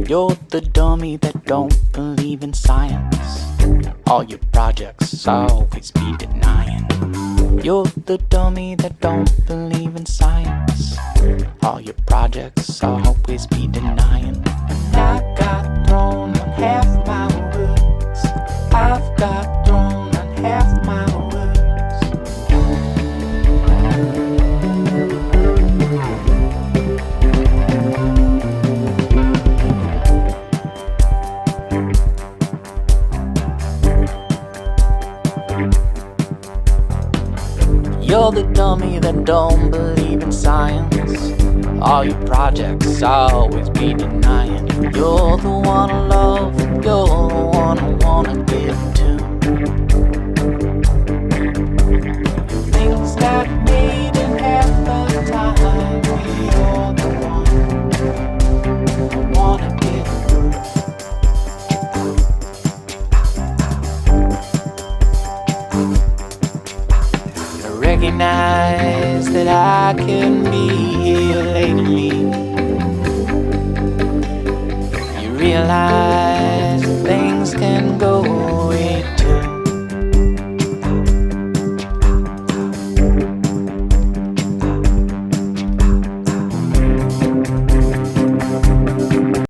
You're the dummy that don't believe in science. All your projects always be denying. You're the dummy that don't believe in science. All your projects always be denying. And I got thrown on half my words. I've got thrown on half my words. You're the dummy that don't believe in science. All your projects always be denying. You're the one I love, you're the one I wanna give to. Things got made in half the time. You're the one I wanna give to. Recognize that I can be here lately. You realize